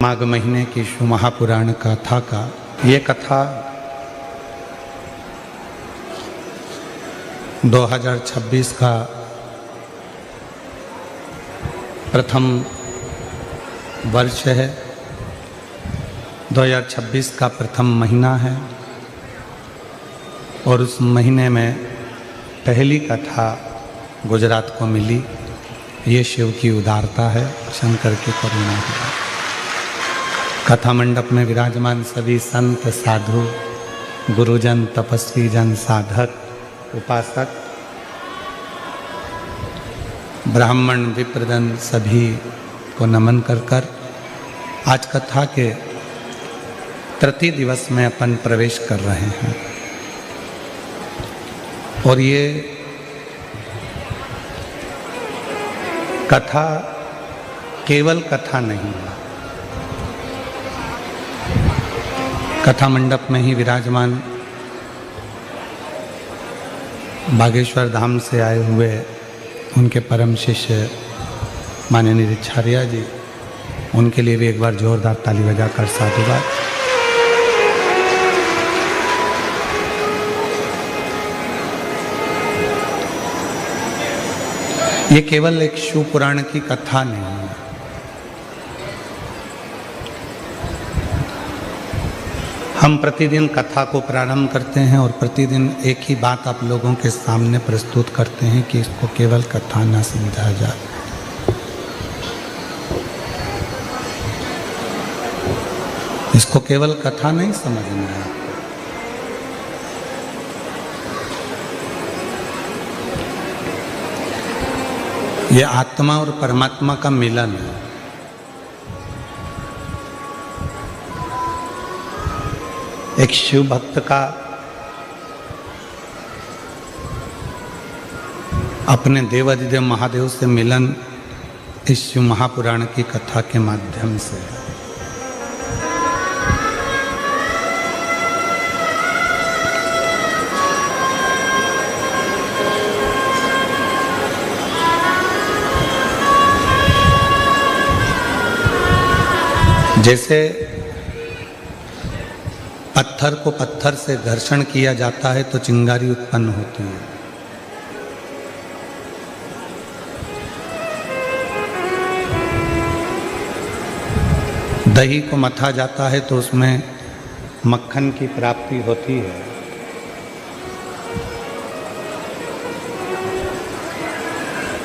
माघ महीने की शिव महापुराण कथा का ये कथा 2026 का प्रथम वर्ष है। 2026 का प्रथम महीना है और उस महीने में पहली कथा गुजरात को मिली। ये शिव की उदारता है, शंकर की करुणा है। कथा मंडप में विराजमान सभी संत, साधु, गुरुजन, तपस्वी जन, साधक, उपासक, ब्राह्मण, विप्रजन सभी को नमन कर आज कथा के तृतीय दिवस में अपन प्रवेश कर रहे हैं। और ये कथा केवल कथा नहीं है, कथा मंडप में ही विराजमान बागेश्वर धाम से आए हुए उनके परम शिष्य माननीय रिच्छारिया जी, उनके लिए भी एक बार जोरदार ताली बजाकर साधुवाद। ये केवल एक शिव पुराण की कथा नहीं है, हम प्रतिदिन कथा को प्रारंभ करते हैं और प्रतिदिन एक ही बात आप लोगों के सामने प्रस्तुत करते हैं कि इसको केवल कथा ना समझा जाए। इसको केवल कथा नहीं समझना है। ये आत्मा और परमात्मा का मिलन है। एक शिव भक्त का अपने देवाधिदेव महादेव से मिलन इस शिव महापुराण की कथा के माध्यम से। जैसे पत्थर को पत्थर से घर्षण किया जाता है तो चिंगारी उत्पन्न होती है। दही को मथा जाता है तो उसमें मक्खन की प्राप्ति होती है।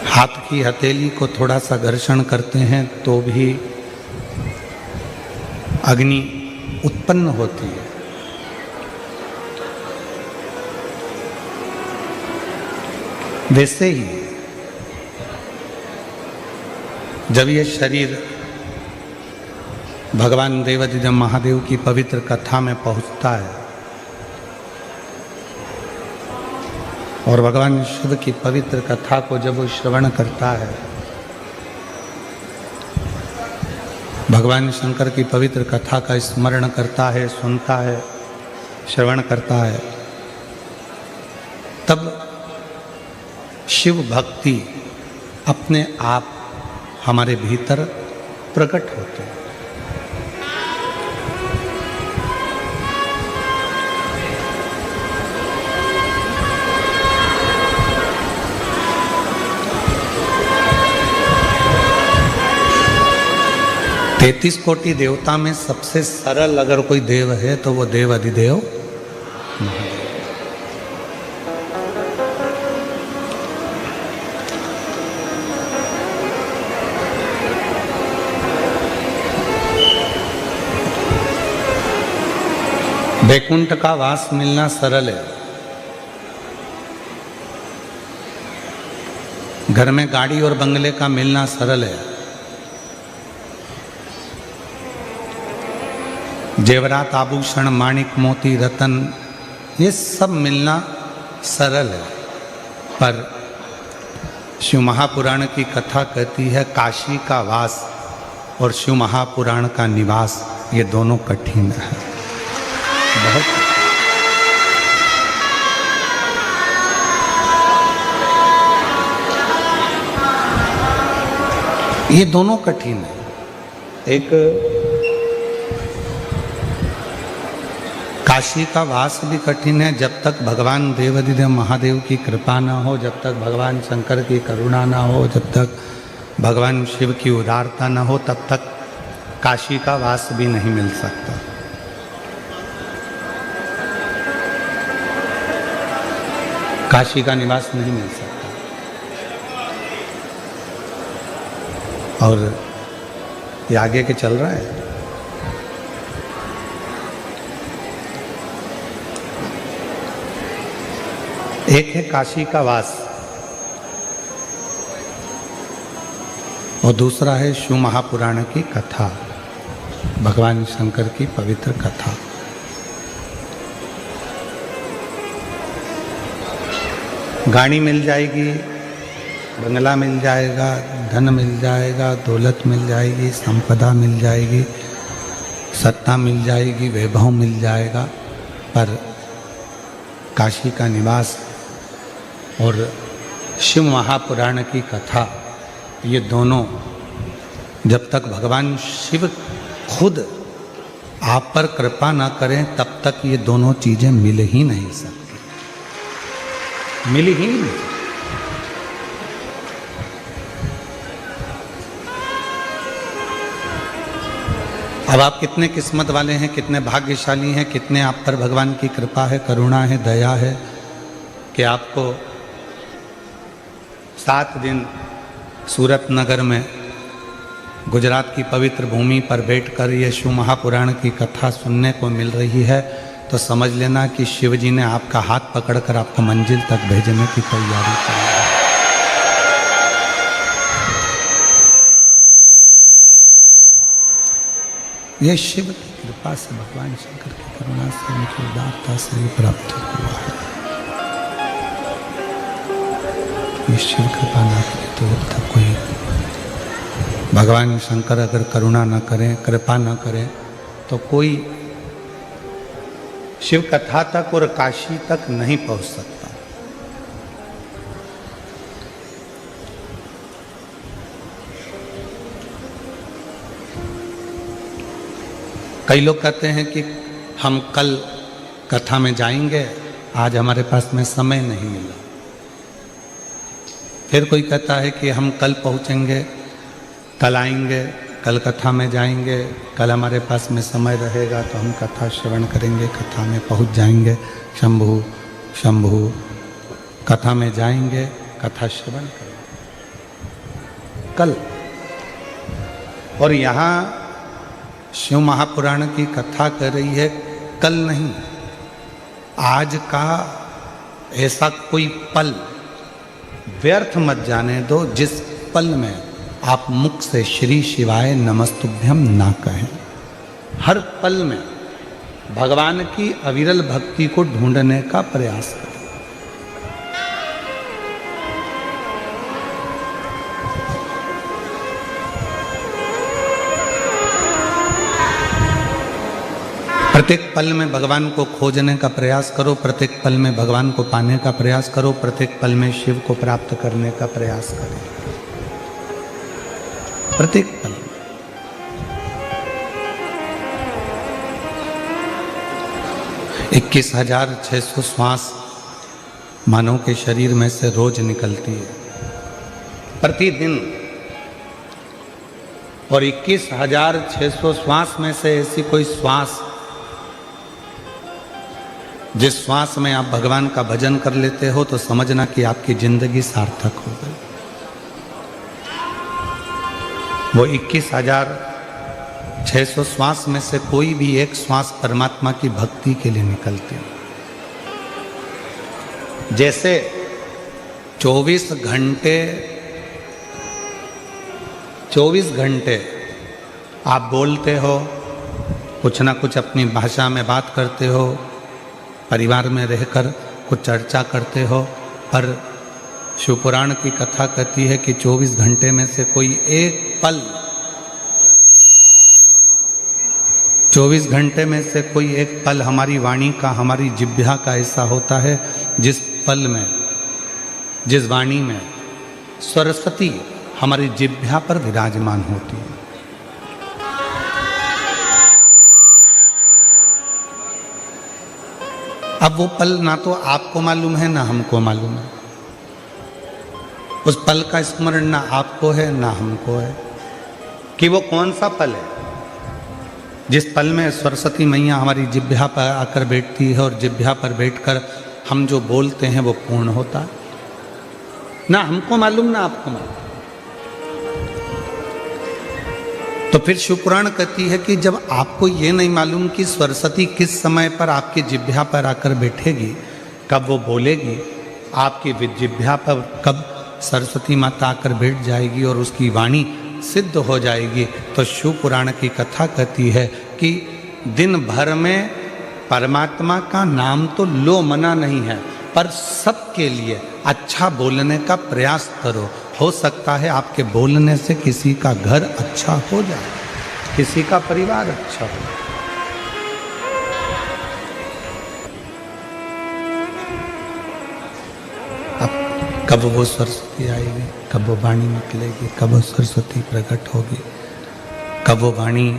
हाथ की हथेली को थोड़ा सा घर्षण करते हैं तो भी अग्नि उत्पन्न होती है। वैसे ही जब ये शरीर भगवान देवाधिदेव महादेव की पवित्र कथा में पहुंचता है और भगवान शिव की पवित्र कथा को जब वो श्रवण करता है, भगवान शंकर की पवित्र कथा का स्मरण करता है, सुनता है, श्रवण करता है, तब शिव भक्ति अपने आप हमारे भीतर प्रकट होते हैं। तैतीस कोटि देवता में सबसे सरल अगर कोई देव है तो वो देव अधिदेव महादेव। वैकुंठ का वास मिलना सरल है। घर में गाड़ी और बंगले का मिलना सरल है। जेवरात, आभूषण, माणिक, मोती, रतन, ये सब मिलना सरल है। पर शिव महापुराण की कथा कहती है काशी का वास और शिव महापुराण का निवास ये दोनों कठिन है, बहुत। ये दोनों कठिन है। एक काशी का वास भी कठिन है जब तक भगवान देवाधिदेव महादेव की कृपा ना हो, जब तक भगवान शंकर की करुणा ना हो, जब तक भगवान शिव की उदारता ना हो, तब तक काशी का वास भी नहीं मिल सकता। काशी का निवास नहीं मिल सकता। और ये आगे के चल रहा है। एक है काशी का वास और दूसरा है शिव महापुराण की कथा, भगवान शंकर की पवित्र कथा। गाड़ी मिल जाएगी, बंगला मिल जाएगा, धन मिल जाएगा, दौलत मिल जाएगी, संपदा मिल जाएगी, सत्ता मिल जाएगी, वैभव मिल जाएगा, पर काशी का निवास और शिव महापुराण की कथा, ये दोनों जब तक भगवान शिव खुद आप पर कृपा ना करें तब तक ये दोनों चीज़ें मिल ही नहीं सकती, मिल ही नहीं। अब आप कितने किस्मत वाले हैं, कितने भाग्यशाली हैं, कितने आप पर भगवान की कृपा है, करुणा है, दया है कि आपको 7 दिन सूरत नगर में गुजरात की पवित्र भूमि पर बैठकर ये शिव महापुराण की कथा सुनने को मिल रही है। तो समझ लेना कि शिव जी ने आपका हाथ पकड़कर आपको मंजिल तक भेजने की तैयारी की है। ये शिव की कृपा से, भगवान शंकर की करुणा से, उनकी उदारता से ही प्राप्त हुआ है। ये शिव कृपा ना करे तो अब तक कोई, भगवान शंकर अगर करुणा ना करें, कृपा ना करें तो कोई शिव कथा तक और काशी तक नहीं पहुंच सकता। कई लोग कहते हैं कि हम कल कथा में जाएंगे, आज हमारे पास में समय नहीं मिला। फिर कोई कहता है कि हम कल पहुंचेंगे, कल आएंगे, कल कथा में जाएंगे, कल हमारे पास में समय रहेगा तो हम कथा श्रवण करेंगे, कथा में पहुंच जाएंगे। शंभु शंभु, कथा में जाएंगे, कथा श्रवण करेंगे कल। और यहाँ शिव महापुराण की कथा कर रही है कल नहीं, आज का ऐसा कोई पल व्यर्थ मत जाने दो जिस पल में आप मुख से श्री शिवाय नमस्तुभ्यम ना कहें। हर पल में भगवान की अविरल भक्ति को ढूंढने का प्रयास करें। प्रत्येक पल में भगवान को खोजने का प्रयास करो, प्रत्येक पल में भगवान को पाने का प्रयास करो, प्रत्येक पल में शिव को प्राप्त करने का प्रयास करें। प्रत्येक पल में 21,600 श्वास मानव के शरीर में से रोज निकलती है प्रतिदिन, और 21,600 श्वास में से ऐसी कोई श्वास जिस श्वास में आप भगवान का भजन कर लेते हो तो समझना कि आपकी जिंदगी सार्थक हो गई। वो 21,600 श्वास में से कोई भी एक श्वास परमात्मा की भक्ति के लिए निकलती है। जैसे 24 घंटे आप बोलते हो, कुछ ना कुछ अपनी भाषा में बात करते हो, परिवार में रहकर कुछ चर्चा करते हो, पर शिवपुराण की कथा कहती है कि 24 घंटे में से कोई एक पल, 24 घंटे में से कोई एक पल हमारी वाणी का, हमारी जिह्वा का ऐसा होता है जिस पल में, जिस वाणी में सरस्वती हमारी जिह्वा पर विराजमान होती है। अब वो पल ना तो आपको मालूम है ना हमको मालूम है। उस पल का स्मरण ना आपको है ना हमको है कि वो कौन सा पल है जिस पल में सरस्वती मैया हमारी जिह्वा पर आकर बैठती है और जिह्वा पर बैठकर हम जो बोलते हैं वो पूर्ण होता है। ना हमको मालूम ना आपको मालूम। तो फिर शिवपुराण कहती है कि जब आपको ये नहीं मालूम कि सरस्वती किस समय पर आपकी जिह्वा पर आकर बैठेगी, कब वो बोलेगी, आपकी जिह्वा पर कब सरस्वती माता आकर बैठ जाएगी और उसकी वाणी सिद्ध हो जाएगी, तो शिवपुराण की कथा कहती है कि दिन भर में परमात्मा का नाम तो लो मना नहीं है, पर सबके लिए अच्छा बोलने का प्रयास करो। हो सकता है आपके बोलने से किसी का घर अच्छा हो जाए, किसी का परिवार अच्छा हो। अब कब वो सरस्वती आएगी, कब वो वाणी निकलेगी, कब वो सरस्वती प्रकट होगी, कब वो वाणी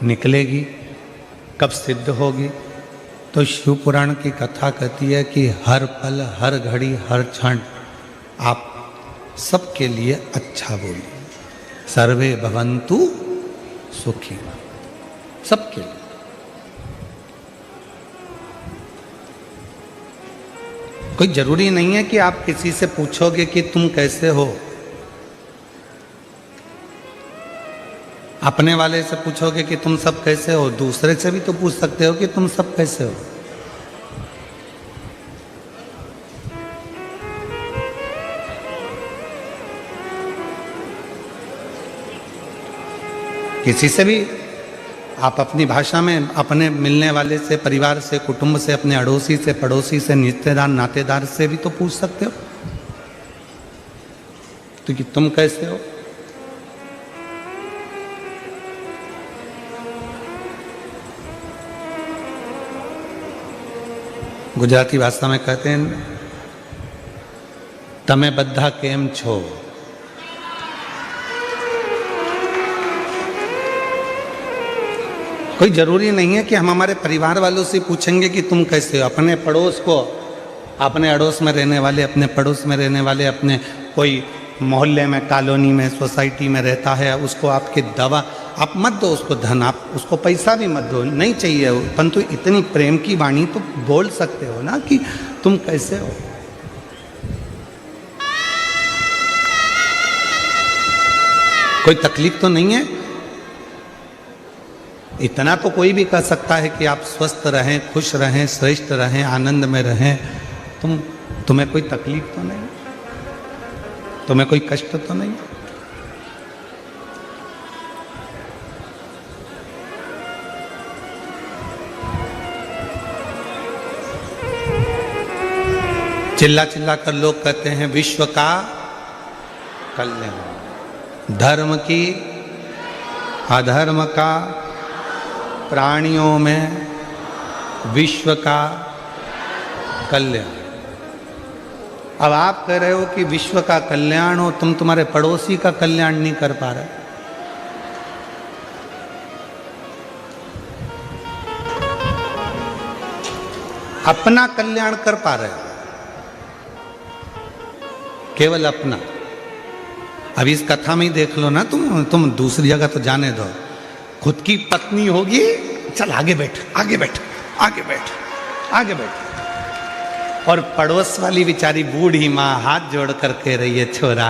निकलेगी, कब सिद्ध होगी। तो शिवपुराण की कथा कहती है कि हर पल, हर घड़ी, हर क्षण आप सबके लिए अच्छा बोलिए। सर्वे भवन्तु सुखी, सबके लिए। कोई जरूरी नहीं है कि आप किसी से पूछोगे कि तुम कैसे हो। अपने वाले से पूछोगे कि तुम सब कैसे हो, दूसरे से भी तो पूछ सकते हो कि तुम सब कैसे हो। किसी से भी आप अपनी भाषा में अपने मिलने वाले से, परिवार से, कुटुंब से, अपने अड़ोसी से, पड़ोसी से, रिश्तेदार, नातेदार से भी तो पूछ सकते हो तो कि तुम कैसे हो। गुजराती भाषा में कहते हैं तमे बद्धा केम छो। कोई जरूरी नहीं है कि हम हमारे परिवार वालों से पूछेंगे कि तुम कैसे हो। अपने पड़ोस को, अपने अड़ोस में रहने वाले, अपने पड़ोस में रहने वाले, अपने कोई मोहल्ले में, कॉलोनी में, सोसाइटी में रहता है, उसको आपकी दवा आप मत दो, उसको धन, आप उसको पैसा भी मत दो, नहीं चाहिए, परंतु इतनी प्रेम की वाणी तो बोल सकते हो ना कि तुम कैसे हो। कोई तकलीफ तो नहीं है। इतना तो कोई भी कह सकता है कि आप स्वस्थ रहें, खुश रहें, श्रेष्ठ रहें, आनंद में रहें। तुम्हें कोई तकलीफ तो नहीं, तुम्हें कोई कष्ट तो नहीं। चिल्ला चिल्ला कर लोग कहते हैं विश्व का कल्याण, धर्म की, अधर्म का, प्राणियों में विश्व का कल्याण। अब आप कह रहे हो कि विश्व का कल्याण हो, तुम तुम्हारे पड़ोसी का कल्याण नहीं कर पा रहे। अपना कल्याण कर पा रहे हो, केवल अपना। अब इस कथा में ही देख लो ना, तुम दूसरी जगह तो जाने दो। खुद की पत्नी होगी, चल आगे बैठ, आगे बैठ, आगे बैठ, आगे बैठ, और पड़ोस वाली बेचारी बूढ़ी माँ हाथ जोड़ कर कह रही है छोरा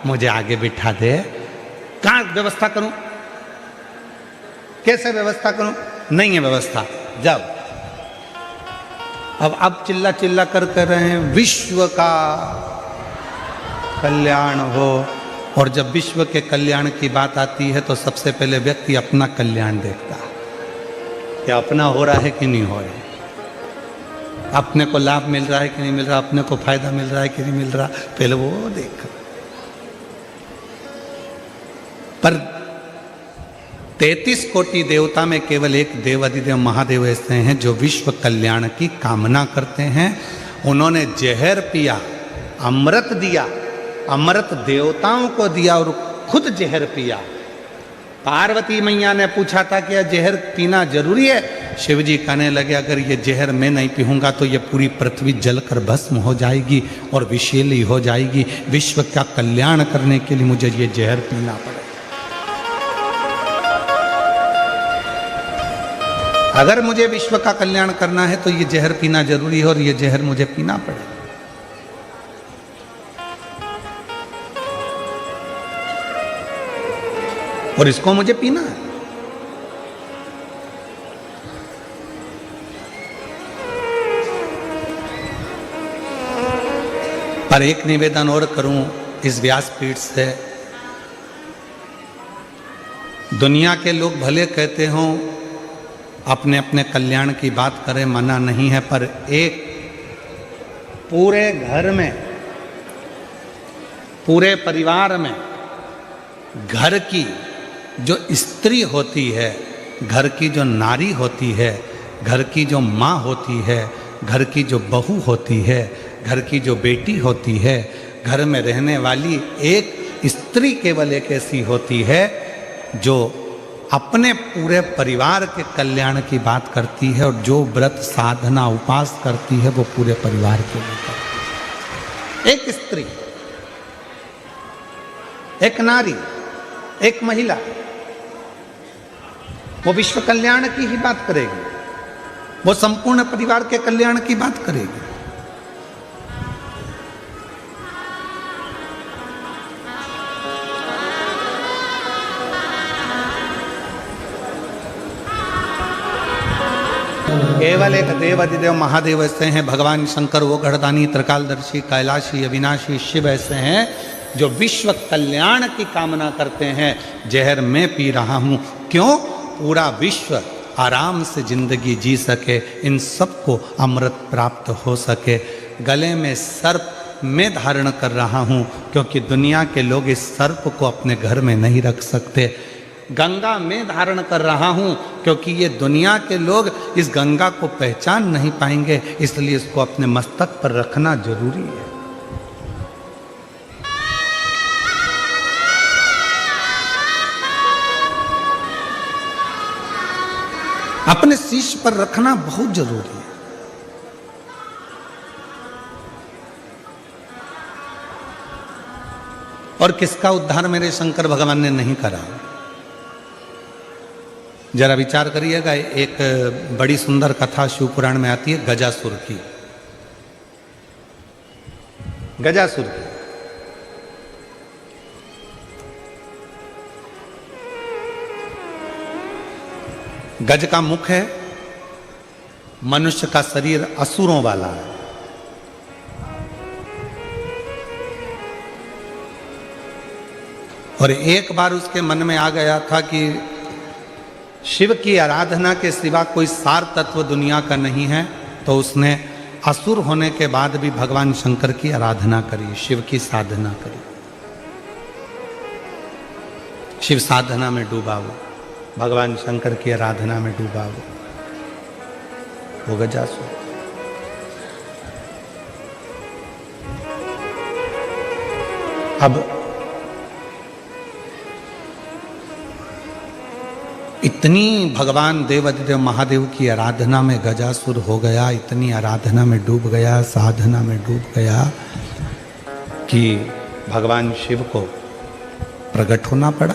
मुझे आगे बिठा दे। कहाँ व्यवस्था करूं, कैसे व्यवस्था करूं? नहीं है व्यवस्था, जाओ। अब चिल्ला चिल्ला कर कह रहे हैं विश्व का कल्याण हो। और जब विश्व के कल्याण की बात आती है तो सबसे पहले व्यक्ति अपना कल्याण देखता है, क्या अपना हो रहा है कि नहीं हो रहा है, अपने को लाभ मिल रहा है कि नहीं मिल रहा, अपने को फायदा मिल रहा है कि नहीं मिल रहा, पहले वो देख। पर 33 कोटि देवता में केवल एक देव अधिदेव महादेव ऐसे हैं जो विश्व कल्याण की कामना करते हैं। उन्होंने जहर पिया, अमृत दिया, अमृत देवताओं को दिया और खुद जहर पिया। पार्वती मैया ने पूछा था कि यह जहर पीना जरूरी है। शिव जी कहने लगे अगर ये जहर मैं नहीं पीऊंगा तो ये पूरी पृथ्वी जलकर भस्म हो जाएगी और विषैली हो जाएगी। विश्व का कल्याण करने के लिए मुझे ये जहर पीना पड़ेगा। अगर मुझे विश्व का कल्याण करना है तो ये जहर पीना जरूरी है और ये जहर मुझे पीना पड़ेगा। और इसको मुझे पीना है। पर एक निवेदन और करूं इस व्यासपीठ से, दुनिया के लोग भले कहते हों अपने अपने कल्याण की बात करें, मना नहीं है, पर एक पूरे घर में, पूरे परिवार में घर की जो स्त्री होती है, घर की जो नारी होती है, घर की जो माँ होती है, घर की जो बहू होती है, घर की जो बेटी होती है, घर में रहने वाली एक स्त्री केवल एक ऐसी होती है जो अपने पूरे परिवार के कल्याण की बात करती है और जो व्रत साधना उपास करती है वो पूरे परिवार के लिए करती है। एक स्त्री, एक नारी, एक महिला, वो विश्व कल्याण की ही बात करेगी, वो संपूर्ण परिवार के कल्याण की बात करेगी। केवल एक देव अधिदेव महादेव ऐसे हैं, भगवान शंकर वो गढ़दानी, त्रिकालदर्शी, कैलाशी, अविनाशी शिव ऐसे हैं जो विश्व कल्याण की कामना करते हैं। जहर मैं पी रहा हूं, क्यों? पूरा विश्व आराम से जिंदगी जी सके, इन सबको अमृत प्राप्त हो सके। गले में सर्प मैं धारण कर रहा हूं क्योंकि दुनिया के लोग इस सर्प को अपने घर में नहीं रख सकते। गंगा मैं धारण कर रहा हूं क्योंकि ये दुनिया के लोग इस गंगा को पहचान नहीं पाएंगे, इसलिए इसको अपने मस्तक पर रखना जरूरी है। अपने शीश पर रखना बहुत जरूरी है। और किसका उद्धार मेरे शंकर भगवान ने नहीं करा? जरा विचार करिएगा। एक बड़ी सुंदर कथा शिव पुराण में आती है गजासुर की। गजासुर की गज का मुख है, मनुष्य का शरीर असुरों वाला है। और एक बार उसके मन में आ गया था कि शिव की आराधना के सिवा कोई सार तत्व दुनिया का नहीं है, तो उसने असुर होने के बाद भी भगवान शंकर की आराधना करी, शिव की साधना करी। शिव साधना में डूबा हुआ, भगवान शंकर की आराधना में डूबा हुआ वो गजासुर। अब इतनी भगवान देवाधिदेव महादेव की आराधना में गजासुर हो गया, इतनी आराधना में डूब गया, साधना में डूब गया कि भगवान शिव को प्रकट होना पड़ा।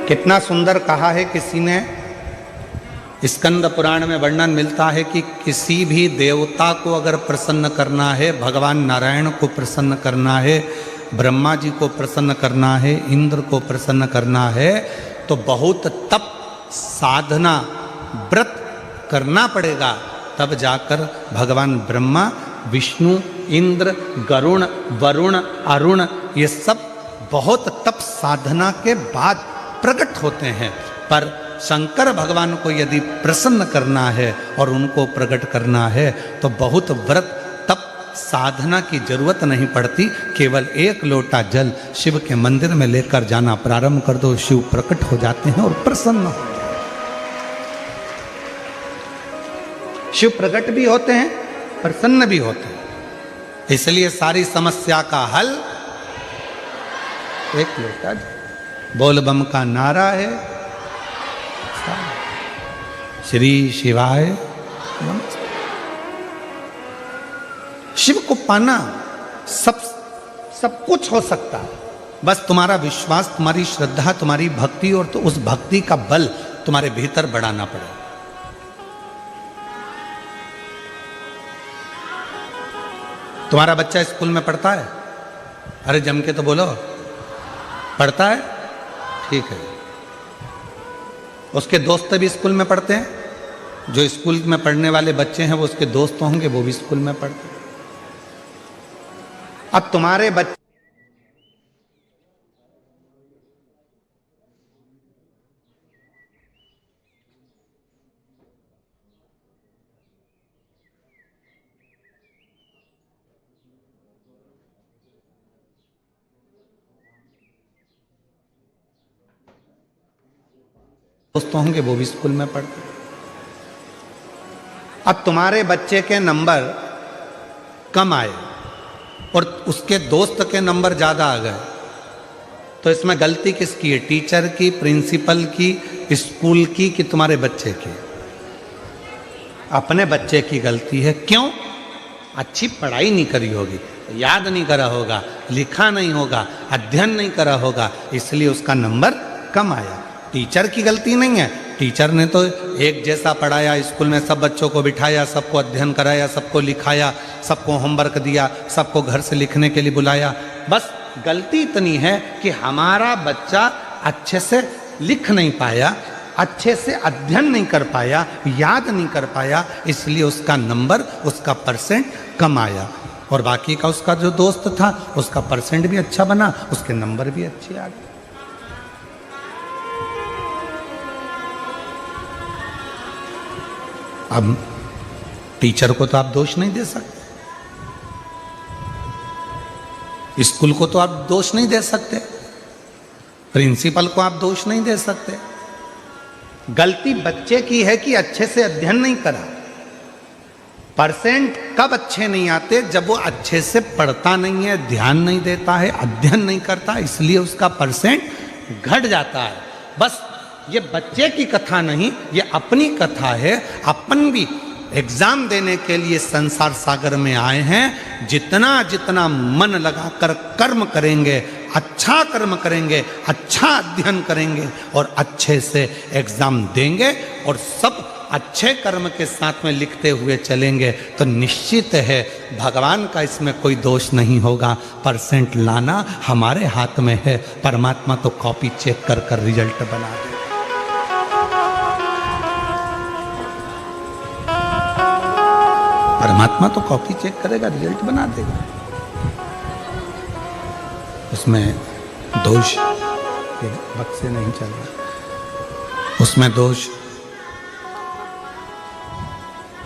कितना सुंदर कहा है किसी ने, स्कंद पुराण में वर्णन मिलता है कि किसी भी देवता को अगर प्रसन्न करना है, भगवान नारायण को प्रसन्न करना है, ब्रह्मा जी को प्रसन्न करना है, इंद्र को प्रसन्न करना है, तो बहुत तप साधना व्रत करना पड़ेगा। तब जाकर भगवान ब्रह्मा, विष्णु, इंद्र, गरुण, वरुण, अरुण ये सब बहुत तप साधना के बाद प्रकट होते हैं। पर शंकर भगवान को यदि प्रसन्न करना है और उनको प्रकट करना है तो बहुत व्रत तप साधना की जरूरत नहीं पड़ती। केवल एक लोटा जल शिव के मंदिर में लेकर जाना प्रारंभ कर दो, शिव प्रकट हो जाते हैं और प्रसन्न हो जाते हैं। शिव प्रकट भी होते हैं, प्रसन्न भी होते हैं। इसलिए सारी समस्या का हल एक लोटा बोल बम का नारा है। श्री शिवाय नमः। शिव को पाना सब कुछ हो सकता है, बस तुम्हारा विश्वास, तुम्हारी श्रद्धा, तुम्हारी भक्ति, और तो उस भक्ति का बल तुम्हारे भीतर बढ़ाना पड़ेगा। तुम्हारा बच्चा स्कूल में पढ़ता है? अरे जम के तो बोलो, पढ़ता है? ठीक है। उसके दोस्त भी स्कूल में पढ़ते हैं? जो स्कूल में पढ़ने वाले बच्चे हैं वो उसके दोस्त होंगे, वो भी स्कूल में पढ़ते हैं। अब तुम्हारे बच्चे दोस्त होंगे, वो भी स्कूल में पढ़ते हैं। अब तुम्हारे बच्चे के नंबर कम आए और उसके दोस्त के नंबर ज्यादा आ गए, तो इसमें गलती किसकी है? टीचर की, प्रिंसिपल की, स्कूल की, कि तुम्हारे बच्चे की? अपने बच्चे की गलती है। क्यों? अच्छी पढ़ाई नहीं करी होगी, याद नहीं करा होगा, लिखा नहीं होगा, अध्ययन नहीं करा होगा, इसलिए उसका नंबर कम आया। टीचर की गलती नहीं है। टीचर ने तो एक जैसा पढ़ाया, स्कूल में सब बच्चों को बिठाया, सबको अध्ययन कराया, सबको लिखाया, सबको होमवर्क दिया, सबको घर से लिखने के लिए बुलाया। बस गलती इतनी है कि हमारा बच्चा अच्छे से लिख नहीं पाया, अच्छे से अध्ययन नहीं कर पाया, याद नहीं कर पाया, इसलिए उसका नंबर, उसका परसेंट कम आया। और बाकी का उसका जो दोस्त था उसका परसेंट भी अच्छा बना, उसके नंबर भी अच्छे आ गए। अब टीचर को तो आप दोष नहीं दे सकते, स्कूल को तो आप दोष नहीं दे सकते, प्रिंसिपल को आप दोष नहीं दे सकते। गलती बच्चे की है कि अच्छे से अध्ययन नहीं करा। परसेंट कब अच्छे नहीं आते? जब वो अच्छे से पढ़ता नहीं है, ध्यान नहीं देता है, अध्ययन नहीं करता, इसलिए उसका परसेंट घट जाता है। बस ये बच्चे की कथा नहीं, ये अपनी कथा है। अपन भी एग्जाम देने के लिए संसार सागर में आए हैं। जितना जितना मन लगाकर कर्म करेंगे, अच्छा कर्म करेंगे, अच्छा अध्ययन करेंगे और अच्छे से एग्जाम देंगे और सब अच्छे कर्म के साथ में लिखते हुए चलेंगे, तो निश्चित है भगवान का इसमें कोई दोष नहीं होगा। परसेंट लाना हमारे हाथ में है, परमात्मा तो कॉपी चेक कर कर रिजल्ट बना दे। परमात्मा तो कॉपी चेक करेगा, रिजल्ट बना देगा। उसमें दोष बक्से नहीं चल रहा, उसमें दोष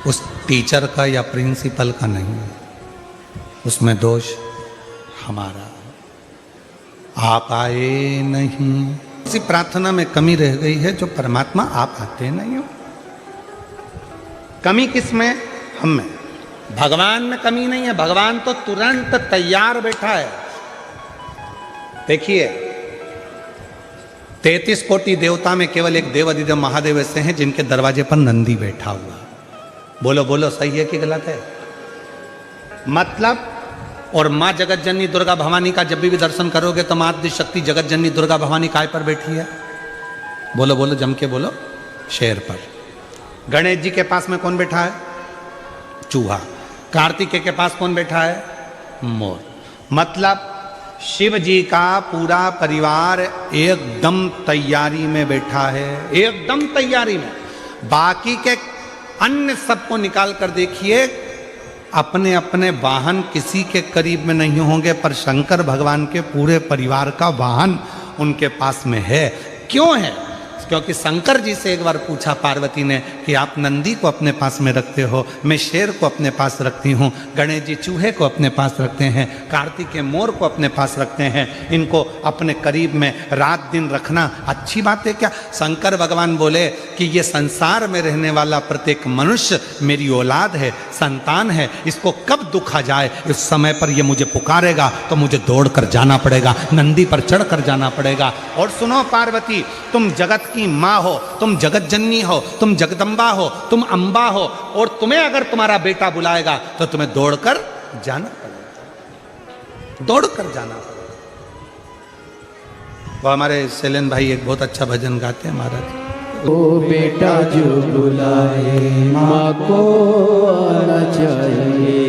उस टीचर का या प्रिंसिपल का नहीं है, उसमें दोष हमारा। आप आए नहीं, इसी प्रार्थना में कमी रह गई है, जो परमात्मा आप आते नहीं हो। कमी किसमें? हम में। भगवान में कमी नहीं है, भगवान तो तुरंत तैयार बैठा है। देखिए 33 कोटि देवता में केवल एक देव अधिदेव महादेव ऐसे हैं जिनके दरवाजे पर नंदी बैठा हुआ। बोलो बोलो, सही है कि गलत है? मतलब, और माँ जगत जननी दुर्गा भवानी का जब भी दर्शन करोगे तो माँ शक्ति जगत जननी दुर्गा भवानी काय पर बैठी है? बोलो बोलो, जम के बोलो। शेर पर। गणेश जी के पास में कौन बैठा है? चूहा। कार्तिकेय के पास कौन बैठा है? मोर। मतलब शिव जी का पूरा परिवार एकदम तैयारी में बैठा है, एकदम तैयारी में। बाकी के अन्य सबको निकाल कर देखिए, अपने अपने वाहन किसी के करीब में नहीं होंगे, पर शंकर भगवान के पूरे परिवार का वाहन उनके पास में है। क्यों है? क्योंकि शंकर जी से एक बार पूछा पार्वती ने कि आप नंदी को अपने पास में रखते हो, मैं शेर को अपने पास रखती हूँ, गणेश जी चूहे को अपने पास रखते हैं, कार्तिकेय मोर को अपने पास रखते हैं, इनको अपने करीब में रात दिन रखना अच्छी बात है क्या? शंकर भगवान बोले कि ये संसार में रहने वाला प्रत्येक मनुष्य मेरी औलाद है, संतान है, इसको कब दुख आ जाए इस समय पर ये मुझे पुकारेगा तो मुझे दौड़ कर जाना पड़ेगा, नंदी पर चढ़ कर जाना पड़ेगा। और सुनो पार्वती, तुम जगत की माँ हो, तुम जगत जननी हो, तुम जगदम्बा हो, तुम अम्बा हो, और तुम्हें अगर तुम्हारा बेटा बुलाएगा तो तुम्हें दौड़कर जाना पड़ेगा, दौड़कर जाना पड़ेगा। वो हमारे शैलेन भाई एक बहुत अच्छा भजन गाते हैं महाराज, ओ बेटा जो बुलाए माँ को आना चाहिए।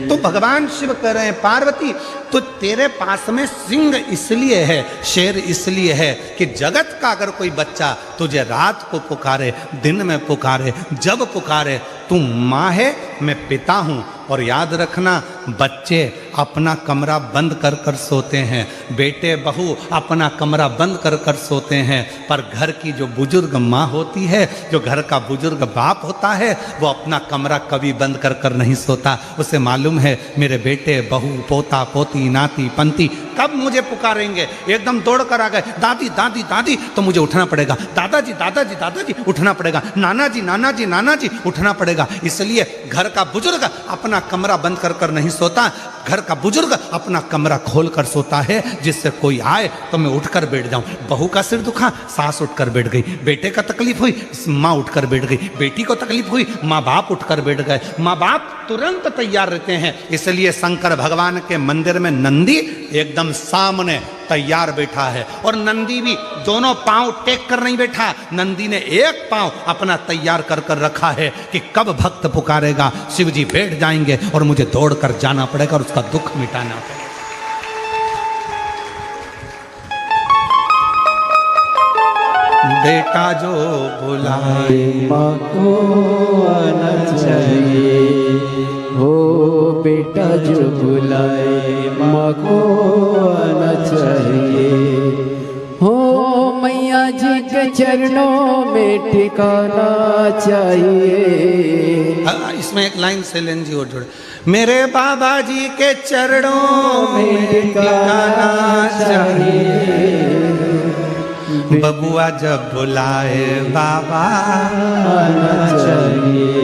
तो भगवान शिव कह रहे हैं पार्वती तो तेरे पास में सिंह इसलिए है, शेर इसलिए है कि जगत का अगर कोई बच्चा तुझे रात को पुकारे, दिन में पुकारे, जब पुकारे, तू माँ है, मैं पिता हूँ। और याद रखना, बच्चे अपना कमरा बंद कर कर सोते हैं, बेटे बहू अपना कमरा बंद कर कर सोते हैं, पर घर की जो बुजुर्ग माँ होती है, जो घर का बुजुर्ग बाप होता है, वो अपना कमरा कभी बंद कर कर नहीं सोता। उसे मालूम है मेरे बेटे बहू पोता पोती नाती पंती कब मुझे पुकारेंगे, एकदम दौड़ कर आ गए, दादी दादी दादी तो मुझे उठना पड़ेगा, दादाजी दादाजी दादाजी उठना पड़ेगा, नाना जी नाना जी नाना जी उठना पड़ेगा। इसलिए घर का बुजुर्ग अपना कमरा बंद कर कर नहीं सोता, घर का बुजुर्ग अपना कमरा खोल कर सोता है, जिससे कोई आए तो मैं उठकर बैठ जाऊं। बहू का सिर दुखा, सास उठकर बैठ गई, बेटे का तकलीफ हुई, माँ उठकर बैठ गई, बेटी को तकलीफ हुई, माँ बाप उठकर बैठ गए। माँ बाप तुरंत तैयार रहते हैं, इसलिए शंकर भगवान के मंदिर में नंदी एकदम सामने तैयार बैठा है। और नंदी भी दोनों पांव टेक कर नहीं बैठा, नंदी ने एक पांव अपना तैयार कर कर रखा है कि कब भक्त पुकारेगा शिव जी बैठ जाएंगे और मुझे दौड़ कर जाना पड़ेगा और उसका दुख मिटाना पड़ेगा। बेटा जो बुलाए माँ को आना चाहिए, हो बेटा जो बुलाए माँ को आना चाहिए, हो मैया जी के चरणों में टिकाना चाहिए। इसमें एक लाइन शैलेन जी और जोड़े, मेरे बाबा जी के चरणों में टिकाना चाहिए, बबुआ जब बुलाए बाबा आना चाहिए,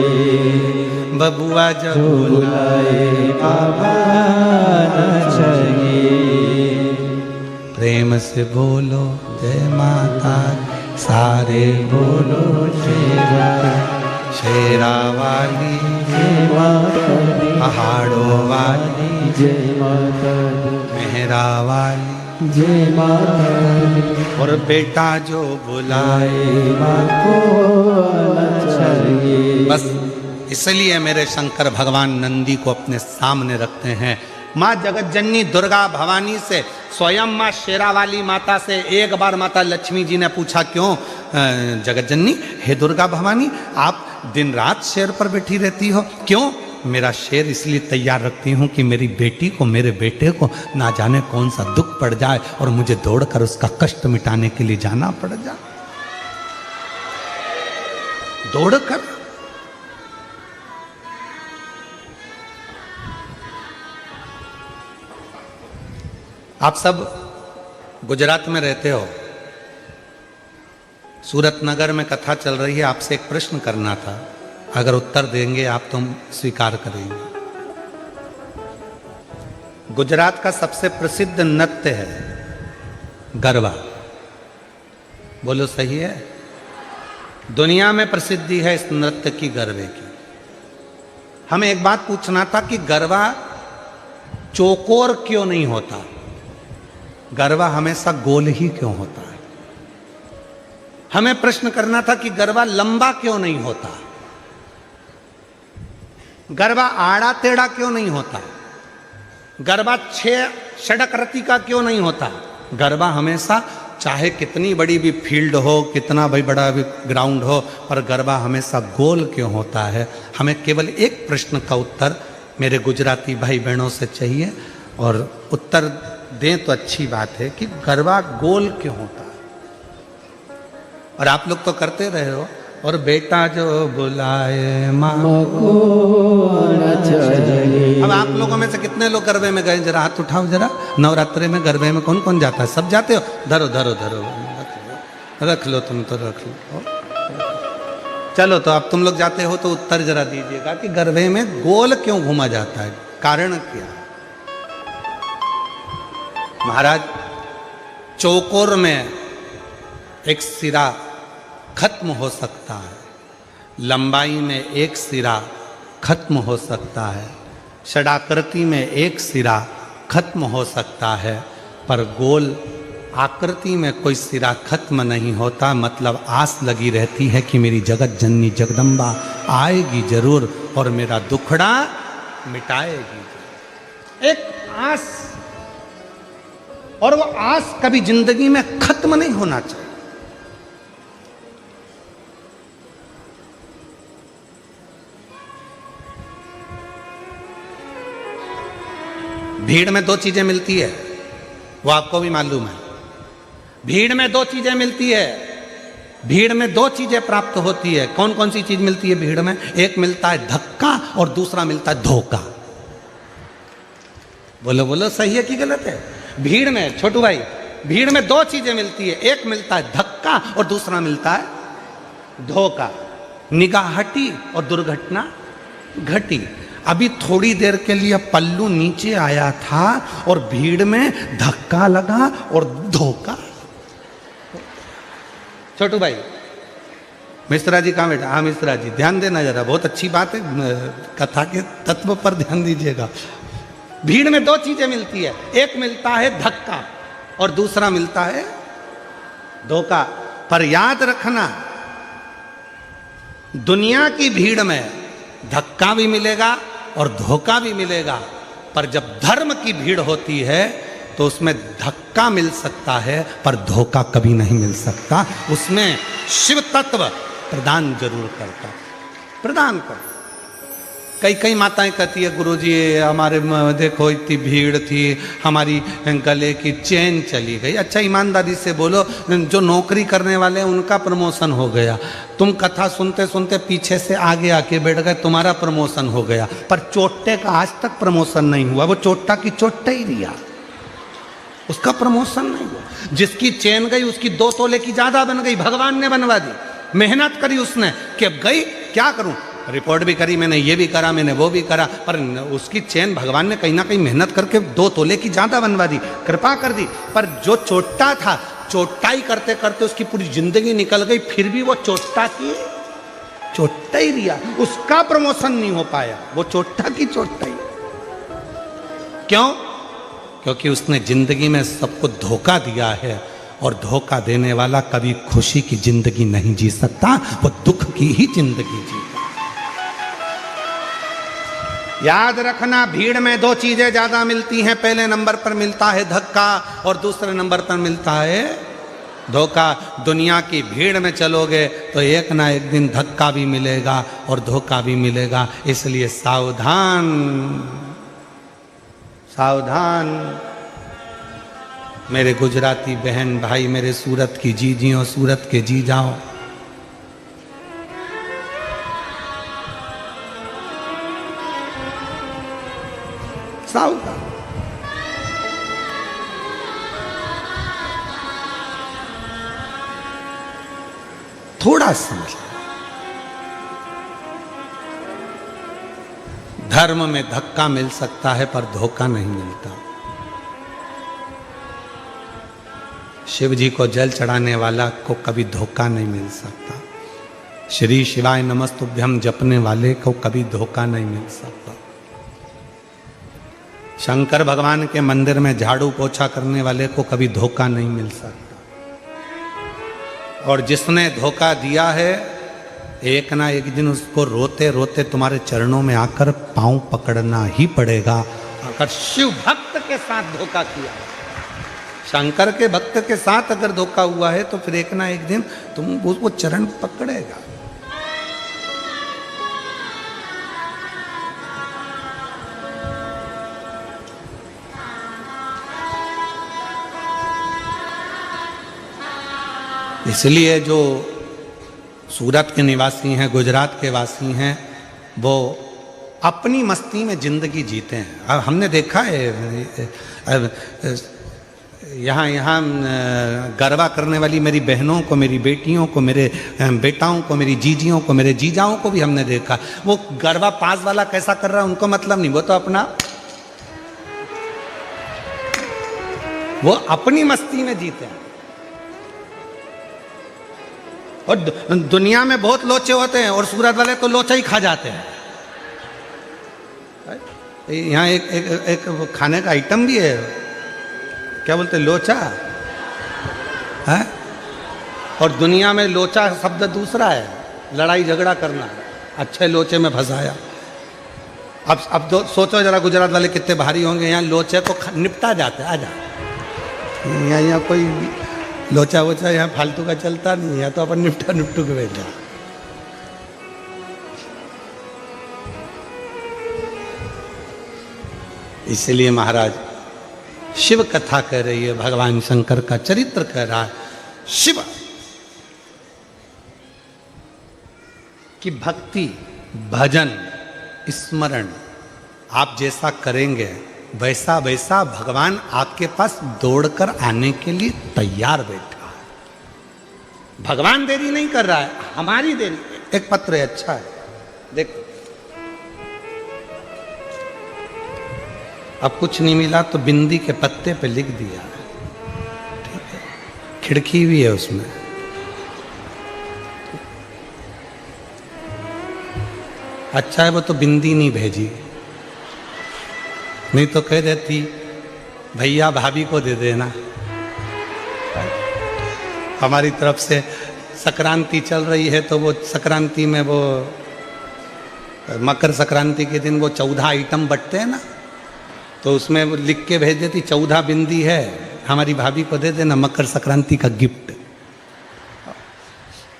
बबुआ जब बुलाए बाबा आना चाहिए। प्रेम से बोलो जय माता, सारे बोलो शेरा वाली जय माता दी, पहाड़ों वाली जय माता दी, मेहरा वाली जय माता दी। और बेटा जो बुलाए माँ को आना चाहिए। बस इसलिए मेरे शंकर भगवान नंदी को अपने सामने रखते हैं। माँ जगत जननी दुर्गा भवानी से, स्वयं माँ शेरा वाली माता से एक बार माता लक्ष्मी जी ने पूछा, क्यों जगत जननी, हे दुर्गा भवानी, आप दिन रात शेर पर बैठी रहती हो, क्यों? मेरा शेर इसलिए तैयार रखती हूँ कि मेरी बेटी को, मेरे बेटे को ना जाने कौन सा दुख पड़ जाए और मुझे दौड़कर उसका कष्ट मिटाने के लिए जाना पड़ जाए। दौड़कर आप सब गुजरात में रहते हो, सूरत नगर में कथा चल रही है, आपसे एक प्रश्न करना था, अगर उत्तर देंगे आप तो स्वीकार करेंगे। गुजरात का सबसे प्रसिद्ध नृत्य है गरबा, बोलो सही है? दुनिया में प्रसिद्धि है इस नृत्य की, गरबे की। हमें एक बात पूछना था कि गरबा चौकोर क्यों नहीं होता, गरबा हमेशा गोल ही क्यों होता है? हमें प्रश्न करना था कि गरबा लंबा क्यों नहीं होता, गरबा आड़ा टेढ़ा क्यों नहीं होता, गरबा 6 षडक्रति का क्यों नहीं होता। गरबा हमेशा, चाहे कितनी बड़ी भी फील्ड हो, कितना भी बड़ा भी ग्राउंड हो, पर गरबा हमेशा गोल क्यों होता है? हमें केवल एक प्रश्न का उत्तर मेरे गुजराती भाई बहनों से चाहिए, और उत्तर दें तो अच्छी बात है कि गरबा गोल क्यों होता है। और आप लोग तो करते रहे हो। और बेटा जो बुलाए माँ को न चलिए। अब आप लोगों में से कितने लोग गरबे में गए, जरा हाथ उठाओ जरा। नवरात्रे में गरबे में कौन कौन जाता है? सब जाते हो? धरो धरो धरो, रख लो तुम तो रख लो। चलो तो अब तुम लोग जाते हो तो उत्तर जरा दीजिएगा कि गरबे में गोल क्यों घूमा जाता है, कारण क्या है? महाराज, चौकोर में एक सिरा खत्म हो सकता है, लंबाई में एक सिरा खत्म हो सकता है, षडाकृति में एक सिरा खत्म हो सकता है, पर गोल आकृति में कोई सिरा खत्म नहीं होता। मतलब आस लगी रहती है कि मेरी जगत जननी जगदम्बा आएगी जरूर और मेरा दुखड़ा मिटाएगी। एक आस, और वो आस कभी जिंदगी में खत्म नहीं होना चाहिए। भीड़ में दो चीजें मिलती है, वो आपको भी मालूम है। भीड़ में दो चीजें मिलती है, भीड़ में दो चीजें प्राप्त होती है। कौन कौन सी चीज मिलती है भीड़ में? एक मिलता है धक्का और दूसरा मिलता है धोखा। बोलो बोलो, सही है कि गलत है? भीड़ में, छोटू भाई, भीड़ में दो चीजें मिलती है, एक मिलता है धक्का और दूसरा मिलता है धोखा। निगाह हटी और दुर्घटना घटी। अभी थोड़ी देर के लिए पल्लू नीचे आया था और भीड़ में धक्का लगा और धोखा। छोटू भाई, मिश्रा जी कहाँ बैठा? हाँ मिश्रा जी, ध्यान देना जरा, बहुत अच्छी बात है, कथा के तत्व पर ध्यान दीजिएगा। भीड़ में दो चीजें मिलती है, एक मिलता है धक्का और दूसरा मिलता है धोखा। पर याद रखना, दुनिया की भीड़ में धक्का भी मिलेगा और धोखा भी मिलेगा, पर जब धर्म की भीड़ होती है तो उसमें धक्का मिल सकता है पर धोखा कभी नहीं मिल सकता। उसमें शिव तत्व प्रदान जरूर करता, प्रदान करता। कई कई माताएं कहती है, गुरुजी हमारे देखो इतनी भीड़ थी, हमारी गले की चेन चली गई। अच्छा ईमानदारी से बोलो, जो नौकरी करने वाले हैं उनका प्रमोशन हो गया, तुम कथा सुनते सुनते पीछे से आगे आके बैठ गए, तुम्हारा प्रमोशन हो गया, पर चोट्टे का आज तक प्रमोशन नहीं हुआ। वो चोट्टा की चोट्टा ही रिया, उसका प्रमोशन नहीं हुआ। जिसकी चेन गई उसकी 2 तोले की ज्यादा बन गई, भगवान ने बनवा दी। मेहनत करी उसने कि अब गई, क्या करूं, रिपोर्ट भी करी मैंने, ये भी करा मैंने, वो भी करा, पर उसकी चेन भगवान ने कहीं ना कहीं मेहनत करके 2 तोले की ज्यादा बनवा दी, कृपा कर दी। पर जो चोट्टा था, चोट्टाई करते करते उसकी पूरी जिंदगी निकल गई, फिर भी वो चोट्टा की चोट्टा ही रिया, उसका प्रमोशन नहीं हो पाया, वो चोट्टा की चोट्टा ही। क्यों? क्योंकि उसने जिंदगी में सबको धोखा दिया है, और धोखा देने वाला कभी खुशी की जिंदगी नहीं जी सकता, वो दुख की ही जिंदगी जीता। याद रखना, भीड़ में 2 चीजें ज्यादा मिलती हैं। पहले नंबर पर मिलता है धक्का और दूसरे नंबर पर मिलता है धोखा। दुनिया की भीड़ में चलोगे तो एक ना एक दिन धक्का भी मिलेगा और धोखा भी मिलेगा, इसलिए सावधान सावधान। मेरे गुजराती बहन भाई, मेरे सूरत की जीजियों, सूरत के जी जाओ, सावधान। थोड़ा समझ, धर्म में धक्का मिल सकता है पर धोखा नहीं मिलता। शिव जी को जल चढ़ाने वाला को कभी धोखा नहीं मिल सकता। श्री शिवाय नमस्तुभ्यम जपने वाले को कभी धोखा नहीं मिल सकता। शंकर भगवान के मंदिर में झाड़ू पोछा करने वाले को कभी धोखा नहीं मिल सकता। और जिसने धोखा दिया है, एक ना एक दिन उसको रोते रोते तुम्हारे चरणों में आकर पांव पकड़ना ही पड़ेगा। अगर शिव भक्त के साथ धोखा किया, शंकर के भक्त के साथ अगर धोखा हुआ है, तो फिर एक ना एक दिन तुम वो चरण पकड़ेगा। इसलिए जो सूरत के निवासी हैं, गुजरात के वासी हैं, वो अपनी मस्ती में ज़िंदगी जीते हैं। अब हमने देखा है यहाँ गरबा करने वाली मेरी बहनों को, मेरी बेटियों को, मेरे बेटाओं को, मेरी जीजियों को, मेरे जीजाओं को भी हमने देखा। वो गरबा पास वाला कैसा कर रहा है उनको मतलब नहीं, वो तो वो अपनी मस्ती में जीते हैं। और दुनिया में बहुत लोचे होते हैं और सूरत वाले तो लोचा ही खा जाते हैं। यहाँ एक खाने का आइटम भी है, क्या बोलते हैं, लोचा है। और दुनिया में लोचा शब्द दूसरा है, लड़ाई झगड़ा करना। अच्छे लोचे में फंसाया। अब तो सोचो जरा, गुजरात वाले कितने भारी होंगे। यहाँ लोचे तो निपटा जाते हैं। आ जा, यहाँ कोई लोचा वोचा यहाँ फालतू का चलता नहीं। यहाँ तो अपन निपटू के बैठे। इसलिए महाराज शिव कथा कह रही है, भगवान शंकर का चरित्र कह रहा है। शिव की भक्ति, भजन, स्मरण आप जैसा करेंगे वैसा वैसा भगवान आपके पास दौड़कर आने के लिए तैयार बैठा है। भगवान देरी नहीं कर रहा है, हमारी देरी। एक पत्र है, अच्छा है, देखो। अब कुछ नहीं मिला तो बिंदी के पत्ते पे लिख दिया, ठीक है। खिड़की भी है उसमें। अच्छा है वो तो बिंदी नहीं भेजी, नहीं तो कह देती भैया भाभी को दे देना। हमारी तरफ से संक्रांति चल रही है तो वो संक्रांति में, वो मकर संक्रांति के दिन वो 14 आइटम बंटते हैं ना, तो उसमें वो लिख के भेज देती 14 बिंदी है, हमारी भाभी को दे देना, मकर संक्रांति का गिफ्ट।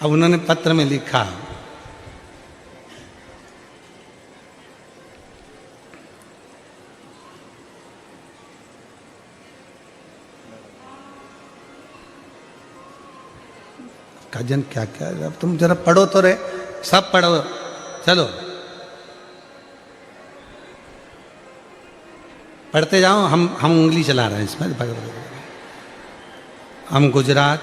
अब उन्होंने पत्र में लिखा, काजन क्या क्या, अब तुम जरा पढ़ो तो रे, सब पढ़ो, चलो पढ़ते जाओ। हम उंगली चला रहे हैं इसमें। हम गुजरात,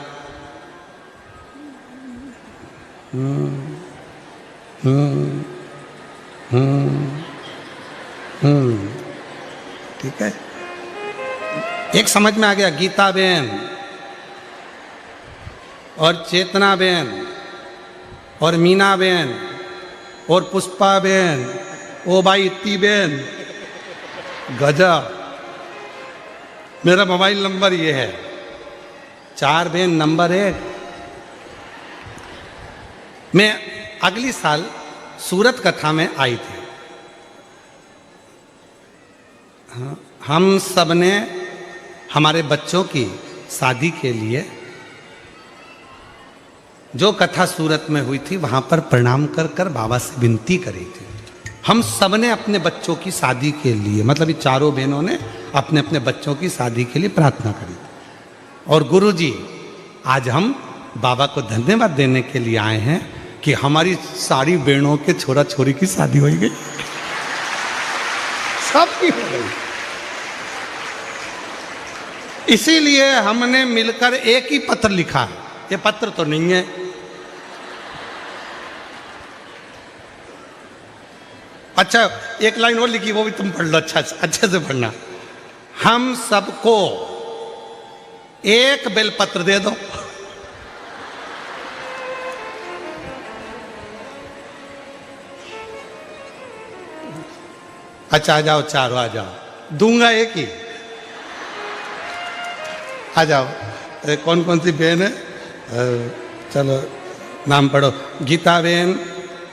ठीक है। एक समझ में आ गया, गीता बेन और चेतना बेन और मीना बेन और पुष्पा बेन, ओ भाई इत्ती बेन, गजा। मेरा मोबाइल नंबर ये है, 4 बेन नंबर 1। मैं अगली साल सूरत कथा में आई थी। हम सब ने हमारे बच्चों की शादी के लिए जो कथा सूरत में हुई थी वहां पर प्रणाम कर कर बाबा से विनती करी थी। हम सब ने अपने बच्चों की शादी के लिए, मतलब ये चारों बहनों ने अपने अपने बच्चों की शादी के लिए प्रार्थना करी थी। और गुरुजी, आज हम बाबा को धन्यवाद देने के लिए आए हैं कि हमारी सारी बहनों के छोरा छोरी की शादी हो गई, सबकी हो गई। इसीलिए हमने मिलकर एक ही पत्र लिखा है। ये पत्र तो नहीं है, अच्छा एक लाइन और लिखी, वो भी तुम पढ़ लो, अच्छे से पढ़ना। हम सबको एक बेलपत्र दे दो। अच्छा आ जाओ, चारों आ जाओ, दूंगा एक ही। आ जाओ, कौन कौन सी बहन है, चलो नाम पढ़ो। गीता बेन,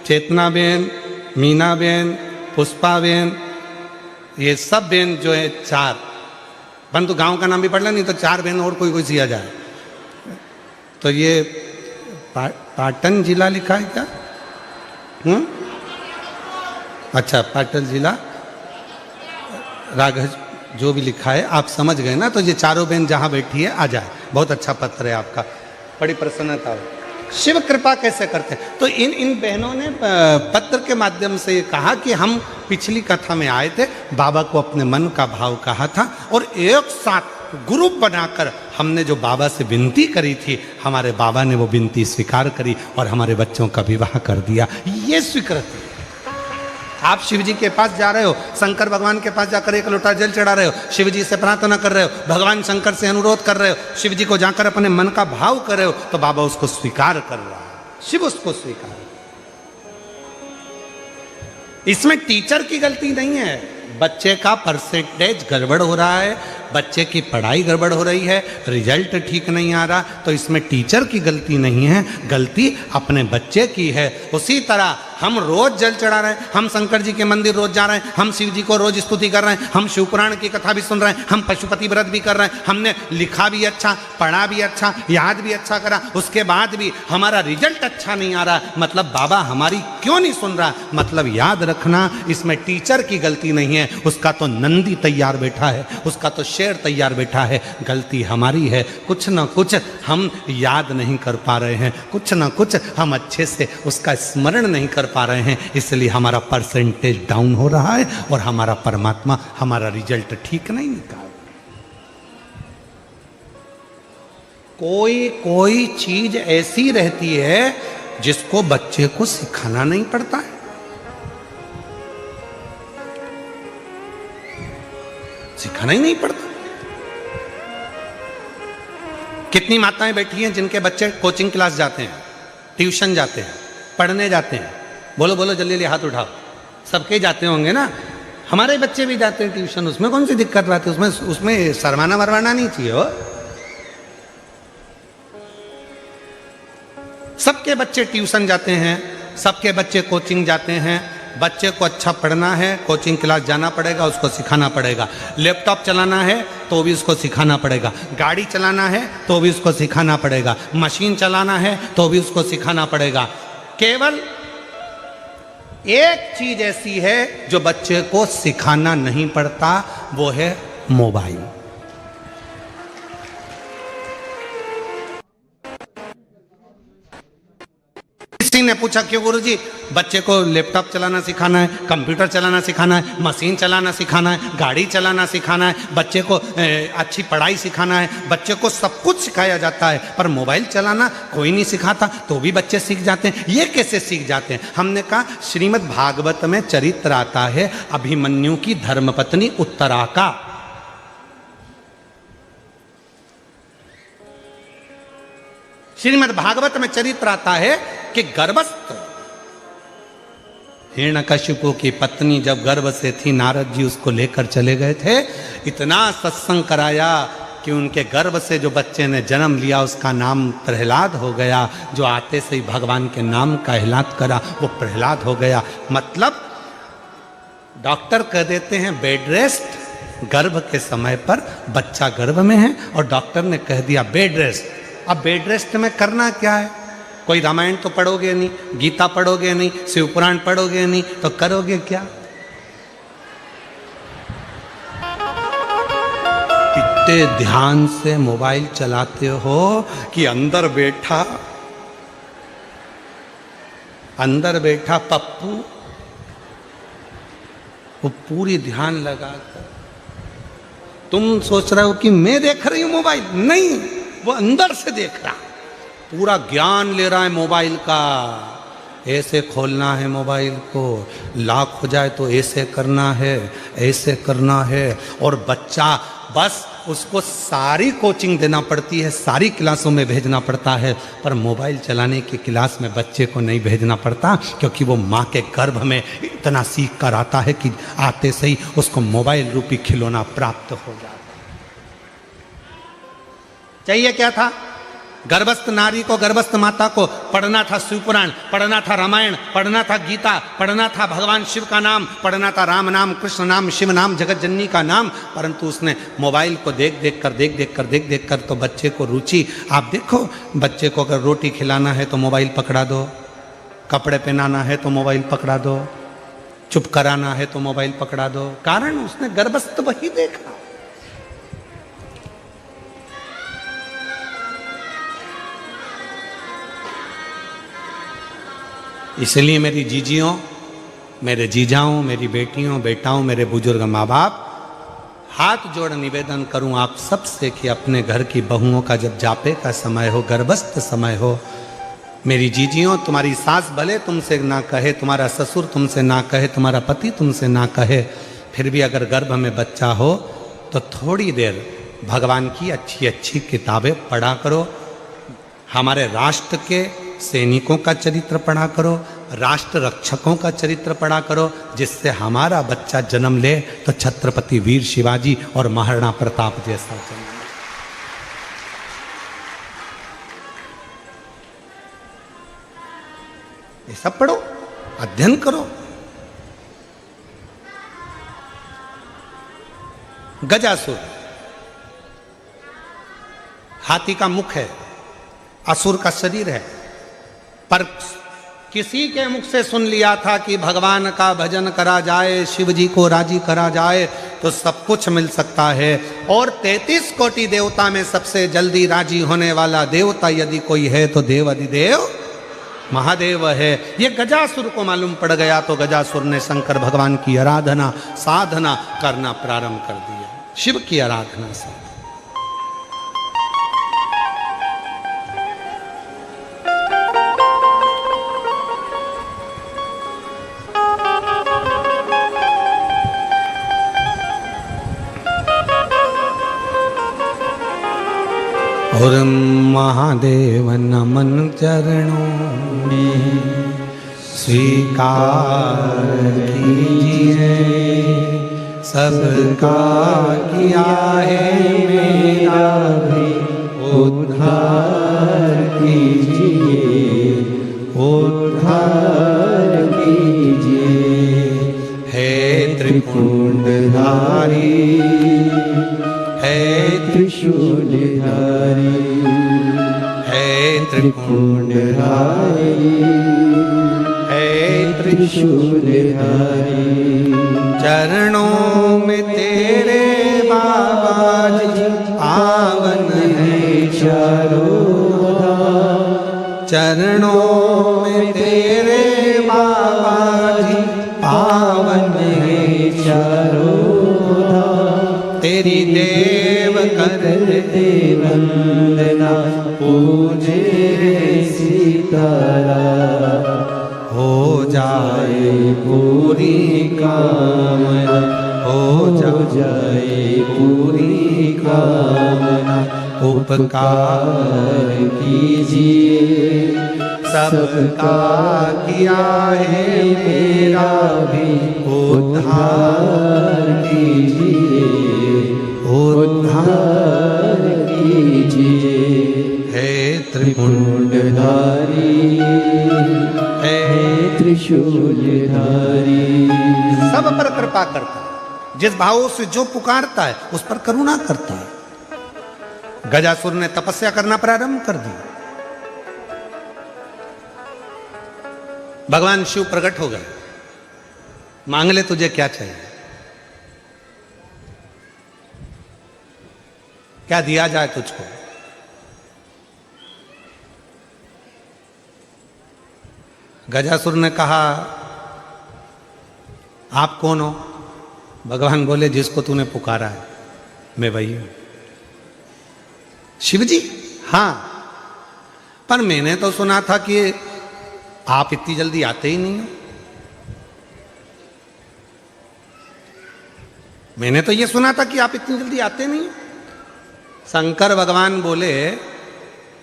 चेतना बेन, मीना बेन, पुष्पा बेन, ये सब बेन जो है 4, परंतु गांव का नाम भी पढ़ लें, नहीं तो 4 बेन और कोई सी आ जाए। तो ये पाटन जिला लिखा है क्या? अच्छा, पाटन जिला राघव जो भी लिखा है आप समझ गए ना। तो ये चारों बहन जहाँ बैठी है आ जाए। बहुत अच्छा पत्र है आपका, बड़ी प्रसन्नता हो। शिव कृपा कैसे करते हैं। तो इन बहनों ने पत्र के माध्यम से कहा कि हम पिछली कथा में आए थे, बाबा को अपने मन का भाव कहा था और एक साथ ग्रुप बनाकर हमने जो बाबा से विनती करी थी, हमारे बाबा ने वो विनती स्वीकार करी और हमारे बच्चों का विवाह कर दिया। ये स्वीकृति। आप शिव जी के पास जा रहे हो, शंकर भगवान के पास जाकर एक लोटा जल चढ़ा रहे हो, शिव जी से प्रार्थना कर रहे हो, भगवान शंकर से अनुरोध कर रहे हो, शिव जी को जाकर अपने मन का भाव कर रहे हो, तो बाबा उसको स्वीकार कर रहा है, शिव उसको स्वीकार। इसमें टीचर की गलती नहीं है, बच्चे का परसेंटेज गड़बड़ हो रहा है, बच्चे की पढ़ाई गड़बड़ हो रही है, रिजल्ट ठीक नहीं आ रहा, तो इसमें टीचर की गलती नहीं है, गलती अपने बच्चे की है। उसी तरह हम रोज जल चढ़ा रहे हैं, हम शंकर जी के मंदिर रोज जा रहे हैं, हम शिव जी को रोज स्तुति कर रहे हैं, हम शिवपुराण की कथा भी सुन रहे हैं, हम पशुपति व्रत भी कर रहे हैं, हमने लिखा भी अच्छा, पढ़ा भी अच्छा, याद भी अच्छा करा, उसके बाद भी हमारा रिजल्ट अच्छा नहीं आ रहा, मतलब बाबा हमारी क्यों नहीं सुन रहा। मतलब याद रखना, इसमें टीचर की गलती नहीं है, उसका तो नंदी तैयार बैठा है, उसका तो शेर तैयार बैठा है, गलती हमारी है। कुछ ना कुछ हम याद नहीं कर पा रहे हैं, कुछ ना कुछ हम अच्छे से उसका स्मरण नहीं कर पा रहे हैं, इसलिए हमारा परसेंटेज डाउन हो रहा है और हमारा परमात्मा हमारा रिजल्ट ठीक नहीं निकाल। कोई चीज ऐसी रहती है जिसको बच्चे को सिखाना नहीं पड़ता है। सिखाना ही नहीं पड़ता। कितनी माताएं बैठी हैं जिनके बच्चे कोचिंग क्लास जाते हैं, ट्यूशन जाते हैं, पढ़ने जाते हैं। बोलो बोलो जल्दी जल्दी हाथ उठाओ। सबके जाते होंगे ना, हमारे बच्चे भी जाते हैं ट्यूशन, उसमें कौन सी दिक्कत बात है, उसमें शर्माना वरमाना नहीं चाहिए हो। सबके बच्चे ट्यूशन जाते हैं, सबके बच्चे कोचिंग जाते हैं। बच्चे को अच्छा पढ़ना है, कोचिंग क्लास जाना पड़ेगा, उसको सिखाना पड़ेगा। लैपटॉप चलाना है तो भी उसको सिखाना पड़ेगा, गाड़ी चलाना है तो भी उसको सिखाना पड़ेगा, मशीन चलाना है तो भी उसको सिखाना पड़ेगा। केवल एक चीज ऐसी है जो बच्चे को सिखाना नहीं पड़ता, वो है मोबाइल। किसी ने पूछा क्यों गुरुजी, बच्चे को लैपटॉप चलाना सिखाना है, कंप्यूटर चलाना सिखाना है, मशीन चलाना सिखाना है, गाड़ी चलाना सिखाना है, बच्चे को अच्छी पढ़ाई सिखाना है, बच्चे को सब कुछ सिखाया जाता है, पर मोबाइल चलाना कोई नहीं सिखाता, तो भी बच्चे सीख जाते हैं। ये कैसे सीख जाते हैं? हमने कहा श्रीमद् भागवत में चरित्र आता है अभिमन्यु की धर्मपत्नी उत्तरा का। श्रीमद् भागवत में चरित्र आता है कि गर्भस्थ हिरण्यकशिपु की पत्नी जब गर्भ से थी, नारद जी उसको लेकर चले गए थे, इतना सत्संग कराया कि उनके गर्भ से जो बच्चे ने जन्म लिया उसका नाम प्रहलाद हो गया। जो आते से ही भगवान के नाम का एहलाद करा वो प्रहलाद हो गया। मतलब डॉक्टर कह देते हैं बेड रेस्ट, गर्भ के समय पर बच्चा गर्भ में है और डॉक्टर ने कह दिया बेड रेस्ट। अब बेड रेस्ट में करना क्या है? कोई रामायण तो पढ़ोगे नहीं, गीता पढ़ोगे नहीं, शिवपुराण पढ़ोगे नहीं, तो करोगे क्या? इतने ध्यान से मोबाइल चलाते हो कि अंदर बैठा पप्पू वो पूरी ध्यान लगाकर, तुम सोच रहे हो कि मैं देख रही हूं मोबाइल, नहीं, वो अंदर से देख रहा, पूरा ज्ञान ले रहा है मोबाइल का। ऐसे खोलना है मोबाइल को, लॉक हो जाए तो ऐसे करना है, ऐसे करना है। और बच्चा बस उसको सारी कोचिंग देना पड़ती है, सारी क्लासों में भेजना पड़ता है, पर मोबाइल चलाने की क्लास में बच्चे को नहीं भेजना पड़ता, क्योंकि वो माँ के गर्भ में इतना सीख कर आता है कि आते से ही उसको मोबाइल रूपी खिलौना प्राप्त हो जाता। चाहिए क्या था? गर्भस्थ नारी को, गर्भस्थ माता को पढ़ना था शिवपुराण, पढ़ना था रामायण, पढ़ना था गीता, पढ़ना था भगवान शिव का नाम, पढ़ना था राम नाम, कृष्ण नाम, शिव नाम, जगत जननी का नाम। परंतु उसने मोबाइल को देख देख कर तो बच्चे को रुचि। आप देखो, बच्चे को अगर रोटी खिलाना है तो मोबाइल पकड़ा दो, कपड़े पहनाना है तो मोबाइल पकड़ा दो, चुप कराना है तो मोबाइल पकड़ा दो। कारण उसने गर्भस्थ वही देखा। इसलिए मेरी जीजियों, मेरे जीजाओं, मेरी बेटियों, बेटाओं, मेरे बुजुर्ग माँ बाप, हाथ जोड़ निवेदन करूं आप सबसे कि अपने घर की बहुओं का जब जापे का समय हो, गर्भस्थ समय हो, मेरी जीजियों, तुम्हारी सास भले तुमसे ना कहे, तुम्हारा ससुर तुमसे ना कहे, तुम्हारा पति तुमसे ना कहे, फिर भी अगर गर्भ में बच्चा हो तो थोड़ी देर भगवान की अच्छी अच्छी किताबें पढ़ा करो। हमारे राष्ट्र के सैनिकों का चरित्र पढ़ा करो, राष्ट्र रक्षकों का चरित्र पढ़ा करो, जिससे हमारा बच्चा जन्म ले तो छत्रपति वीर शिवाजी और महाराणा प्रताप जैसा जन्म। ये सब पढ़ो, अध्ययन करो। गजासुर हाथी का मुख है, असुर का शरीर है, पर किसी के मुख से सुन लिया था कि भगवान का भजन करा जाए, शिव जी को राजी करा जाए तो सब कुछ मिल सकता है। और 33 कोटि देवता में सबसे जल्दी राजी होने वाला देवता यदि कोई है तो देव अधिदेव महादेव है। ये गजासुर को मालूम पड़ गया तो गजासुर ने शंकर भगवान की आराधना साधना करना प्रारंभ कर दिया, शिव की आराधना से। और महादेव नमन चरणों में स्वीकार कीजिए, सबका किया है मेरा भी उद्धार कीजिए, उद्धार कीजिए। है त्रिपुंडधारी, है त्रिशूलधारी, है त्रिपुंडधारी, है त्रिशूलधारी। चरणों में तेरे बाबा जी पावन है चारों धाम, चरणों में तेरे बाबा जी पावन है चारों धाम। तेरी देव करते वंदना पूजे सीतारा, हो जाए पूरी कामना, हो जाए पूरी कामना। उपकार कीजिए, सबका किया है मेरा भी उद्धार कीजिए, उद्धार कीजिए। है त्रिपुंडधारी, है त्रिशूलधारी। सब पर कृपा करता है, जिस भावों से जो पुकारता है उस पर करुणा करता है। गजासुर ने तपस्या करना प्रारंभ कर दी। भगवान शिव प्रकट हो गए, मांग ले तुझे क्या चाहिए, क्या दिया जाए तुझको। गजासुर ने कहा आप कौन हो। भगवान बोले जिसको तूने पुकारा है मैं वही हूं। शिव जी हाँ, पर मैंने तो सुना था कि आप इतनी जल्दी आते ही नहीं हो। मैंने तो ये सुना था कि आप इतनी जल्दी आते नहीं हो। शंकर भगवान बोले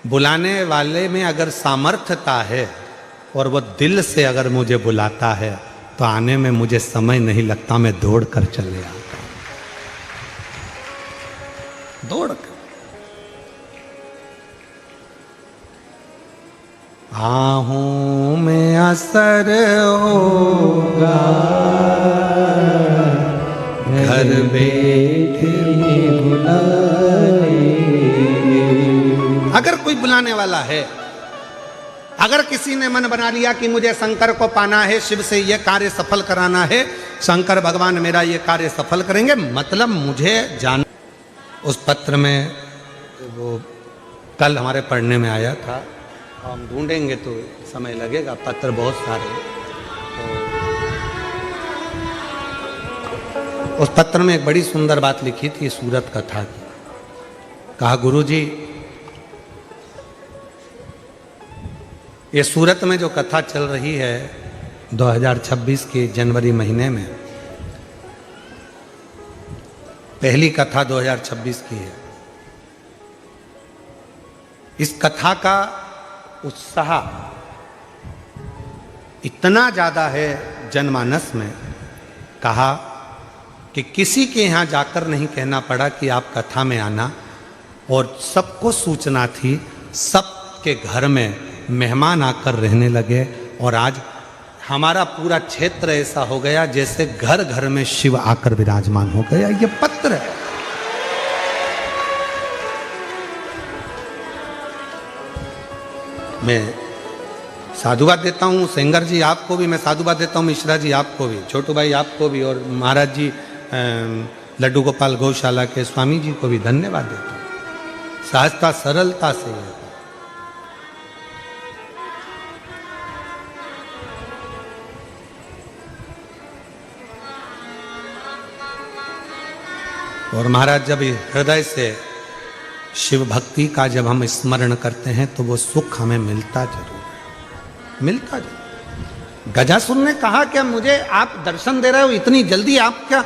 बुलाने वाले में अगर सामर्थ्यता है और वो दिल से अगर मुझे बुलाता है तो आने में मुझे समय नहीं लगता, मैं दौड़ कर चले आता हूं, दौड़ कर। आहूं में असर होगा, घर बैठे बुलाने। अगर कोई बुलाने वाला है, अगर किसी ने मन बना लिया कि मुझे शंकर को पाना है, शिव से यह कार्य सफल कराना है, शंकर भगवान मेरा ये कार्य सफल करेंगे, मतलब मुझे जान। उस पत्र में वो कल हमारे पढ़ने में आया था, हम ढूंढेंगे तो समय लगेगा, पत्र बहुत सारे हैं। तो उस पत्र में एक बड़ी सुंदर बात लिखी थी सूरत कथा की। कहा, गुरुजी ये सूरत में जो कथा चल रही है 2026 के जनवरी महीने में, पहली कथा 2026 की है। इस कथा का उत्साह इतना ज़्यादा है जनमानस में, कहा कि किसी के यहाँ जाकर नहीं कहना पड़ा कि आप कथा में आना, और सबको सूचना थी, सबके घर में मेहमान आकर रहने लगे। और आज हमारा पूरा क्षेत्र ऐसा हो गया जैसे घर घर में शिव आकर विराजमान हो गया। ये पत्र है। मैं साधुवाद देता हूँ सेंगर जी आपको भी, मैं साधुवाद देता हूँ मिश्रा जी आपको भी, छोटू भाई आपको भी, और महाराज जी लड्डू गोपाल गौशाला के स्वामी जी को भी धन्यवाद देता हूँ। सहजता सरलता से है। और महाराज जब हृदय से शिव भक्ति का जब हम स्मरण करते हैं तो वो सुख हमें मिलता जरूर है, मिलता जरूर। गजासुर ने कहा कि मुझे आप दर्शन दे रहे हो इतनी जल्दी, आप क्या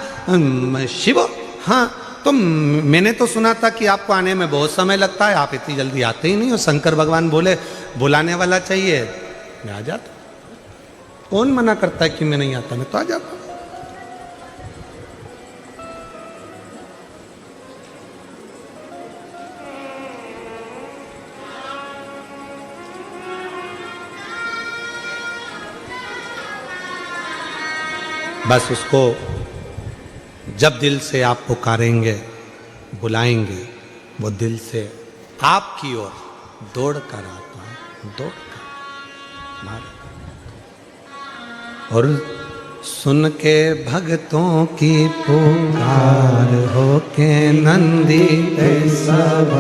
शिव? हाँ, तो मैंने तो सुना था कि आपको आने में बहुत समय लगता है, आप इतनी जल्दी आते ही नहीं हो। शंकर भगवान बोले बुलाने वाला चाहिए, मैं आ जाता। कौन मना करता है कि मैं नहीं आता, मैं तो आ जाता। बस उसको जब दिल से आप पुकारेंगे, बुलाएंगे, वो दिल से आपकी ओर दौड़ कर आता है, दौड़ कर। और सुन के भक्तों की पुकार हो के नंदी सब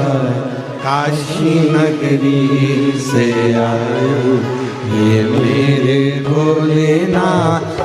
काशी नगरी से आयो, ये मेरे भोलेनाथ